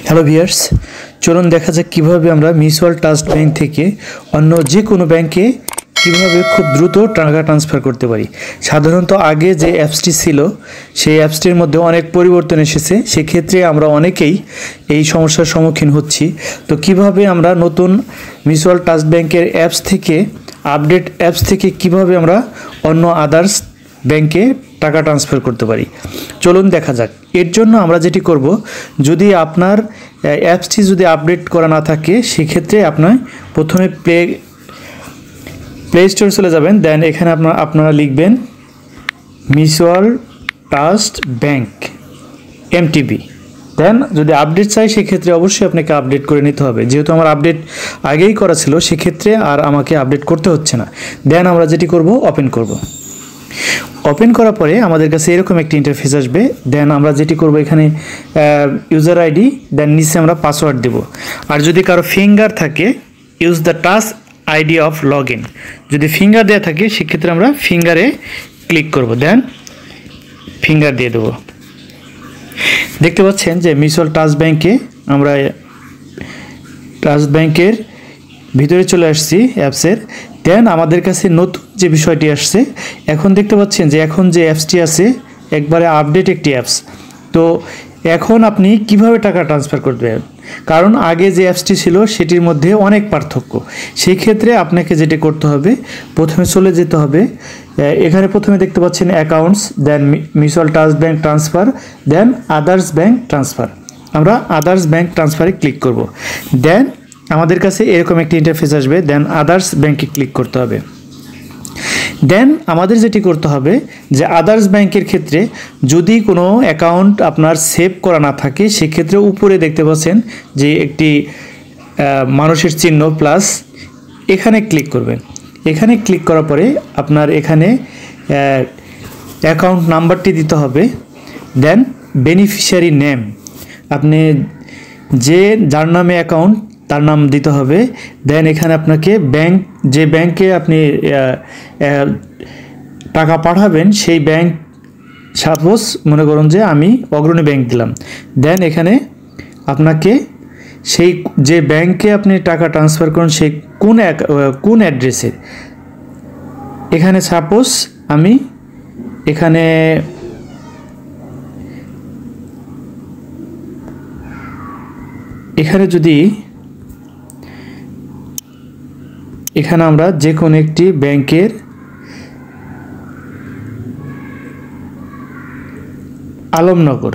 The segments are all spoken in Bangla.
হ্যালো ভিউয়ার্স, চলুন দেখা যাক কীভাবে আমরা মিউচুয়াল ট্রাস্ট ব্যাংক থেকে অন্য যে কোনো ব্যাংকে কীভাবে খুব দ্রুত টাকা ট্রান্সফার করতে পারি। সাধারণত আগে যে অ্যাপসটি ছিল সেই অ্যাপসটির মধ্যে অনেক পরিবর্তন এসেছে, সেক্ষেত্রে আমরা অনেকেই এই সমস্যার সম্মুখীন হচ্ছি। তো কিভাবে আমরা নতুন মিউচুয়াল ট্রাস্ট ব্যাংকের অ্যাপস থেকে আপডেট অ্যাপস থেকে কিভাবে আমরা অন্য আদার্স ব্যাংকে টাকা ট্রান্সফার করতে পারি, চলুন দেখা যাক। এর জন্য আমরা যেটি করব, যদি আপনার অ্যাপসটি যদি আপডেট করা না থাকে সেক্ষেত্রে আপনার প্রথমে প্লে স্টোরে চলে যাবেন। দেন এখানে আপনারা লিখবেন মিউচুয়াল ট্রাস্ট ব্যাংক এমটিবি। দেন যদি আপডেট চাই সেক্ষেত্রে অবশ্যই আপনাকে আপডেট করে নিতে হবে। যেহেতু আমার আপডেট আগেই করা ছিল সেক্ষেত্রে আর আমাকে আপডেট করতে হচ্ছে না। দেন আমরা যেটি করব, ওপেন করব। ওপেন করার পরে আমাদের কাছে এরকম একটি ইন্টারফেস আসবে। দেন আমরা যেটি করব, এখানে ইউজার আইডি, দেন নিচে আমরা পাসওয়ার্ড দেব। আর যদি কারো ফিঙ্গার থাকে, use the touch ID of log in. যদি ফিঙ্গার দেওয়া থাকে সেক্ষেত্রে আমরা ফিঙ্গারে ক্লিক করব। দেন ফিঙ্গার দিয়ে দেব। দেখতে পাচ্ছেন যে মিউচুয়াল ট্রাস্ট ব্যাংকে আমরা ট্রাস্ট ব্যাংকের ভিতরে চলে আসছি অ্যাপসের। দেন আমাদের কাছে নতুন যে বিষয়টি আসছে, এখন দেখতে পাচ্ছেন যে এখন যে অ্যাপসটি আছে একবারে আপডেট একটি অ্যাপস। তো এখন আপনি কিভাবে টাকা ট্রান্সফার করবেন, কারণ আগে যে অ্যাপসটি ছিল সেটির মধ্যে অনেক পার্থক্য। সেই ক্ষেত্রে আপনাকে যেটা করতে হবে, প্রথমে চলে যেতে হবে, এখানে প্রথমে দেখতে পাচ্ছেন অ্যাকাউন্টস, দেন মিউচুয়াল ট্রাস্ট ব্যাংক ট্রান্সফার, দেন আদার্স ব্যাংক ট্রান্সফার। আমরা আদার্স ব্যাংক ট্রান্সফারে ক্লিক করব। দেন আমাদের কাছে এরকম একটি ইন্টারফেস আসবে। দেন আদার্স ব্যাংকে ক্লিক করতে হবে। দেন আমাদের যেটি করতে হবে যে আদার্স ব্যাংকের ক্ষেত্রে যদি কোনো অ্যাকাউন্ট আপনার সেভ করা না থাকে সেক্ষেত্রে উপরে দেখতে পাচ্ছেন যে একটি মানুষের চিহ্ন প্লাস, এখানে ক্লিক করবেন। এখানে ক্লিক করার পরে আপনার এখানে অ্যাকাউন্ট নাম্বারটি দিতে হবে। দেন বেনিফিশিয়ারি নেম, আপনি যার নামে অ্যাকাউন্ট তার নাম দিতে হবে। দেন এখানে আপনাকে যে ব্যাংকে আপনি টাকা পাঠাবেন সেই ব্যাংক, সাপোজ মনে করুন যে আমি অগ্রণী ব্যাংক দিলাম। দেন এখানে আপনাকে সেই যে ব্যাংকে আপনি টাকা ট্রান্সফার করুন সেই কোন অ্যাড্রেসে, এখানে সাপোজ আমি এখানে যদি এখানে আমরা যে কোনো একটি ব্যাংকের আলমনগর,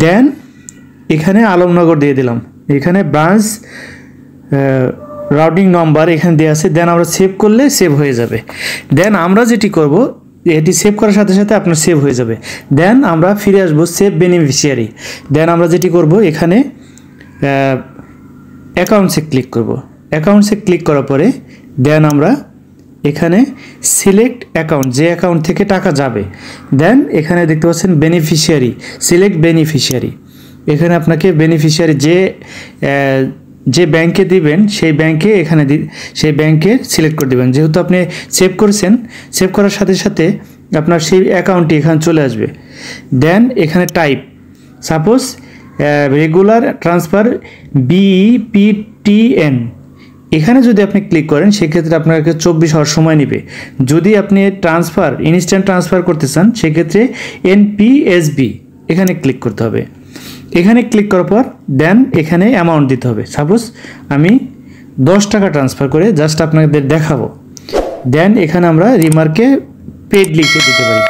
দেন এখানে আলমনগর দিয়ে দিলাম। এখানে ব্রাঞ্চ রাউটিং নাম্বার এখানে দেওয়া আছে। দেন আমরা সেভ করলে সেভ হয়ে যাবে। দেন আমরা যেটি করব, এটি সেভ করার সাথে সাথে আপনার সেভ হয়ে যাবে। দেন আমরা ফিরে আসব সেভ বেনিফিশিয়ারি। দেন আমরা যেটি করব, এখানে অ্যাকাউন্টসে ক্লিক করব। অ্যাকাউন্টসে ক্লিক করার পরে দেন আমরা এখানে সিলেক্ট অ্যাকাউন্ট, যে অ্যাকাউন্ট থেকে টাকা যাবে। দেন এখানে দেখতে পাচ্ছেন বেনিফিশিয়ারি, সিলেক্ট বেনিফিশিয়ারি। এখানে আপনাকে বেনিফিশিয়ারি যে ব্যাংকে দিবেন সেই ব্যাংকে সিলেক্ট করে দেবেন। যেহেতু আপনি সেভ করেছেন, সেভ করার সাথে সাথে আপনার সেই অ্যাকাউন্টটি এখানে চলে আসবে। দেন এখানে type, suppose regular transfer BEPTN, এখানে যদি আপনি ক্লিক করেন সেক্ষেত্রে আপনাকে 24 আওয়ার সময় নেবে। যদি আপনি ইনস্ট্যান্ট ট্রান্সফার করতে চান সেক্ষেত্রে NPSB এখানে ক্লিক করতে হবে। এখানে ক্লিক করার পর দেন এখানে অ্যামাউন্ট দিতে হবে। সাপোজ আমি 10 টাকা ট্রান্সফার করে জাস্ট আপনাদের দেখাবো। দেন এখানে আমরা রিমার্কে পেইড লিখে দিতে পারি,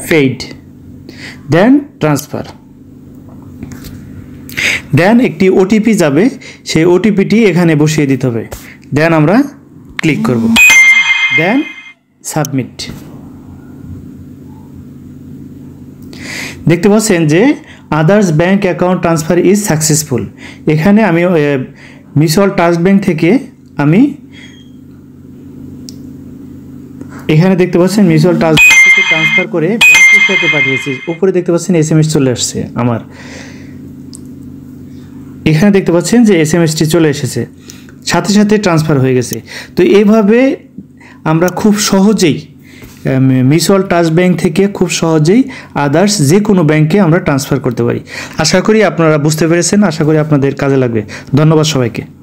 পেইড, দেন ট্রান্সফার। দেন একটি ওটিপি যাবে, সেই ওটিপিটি এখানে বসিয়ে দিতে হবে। দেন আমরা ক্লিক করব। দেন সাবমিট। দেখতে পাচ্ছেন যে others bank account transfer is successful. এখানে আমি মিউচুয়াল ট্রাস্ট ব্যাংক থেকে এখানে দেখতে পাচ্ছেন মিউচুয়াল ট্রাস্ট ব্যাংক থেকে ট্রান্সফার করে ব্যাংকের সাথে পাঠিয়েছি। উপরে দেখতে পাচ্ছেন SMS চলে আসছে আমার, এখানে দেখতে পাচ্ছেন যে SMSটি চলে এসেছে, সাথে সাথে ট্রান্সফার হয়ে গেছে। তো এইভাবে আমরা খুব সহজেই মিউচুয়াল ট্রাস্ট ব্যাংক থেকে খুব সহজেই আদার্স যে কোনো ব্যাংকে আমরা ট্রান্সফার করতে পারি। আশা করি আপনারা বুঝতে পেরেছেন, আশা করি আপনাদের কাজে লাগবে। ধন্যবাদ সবাইকে।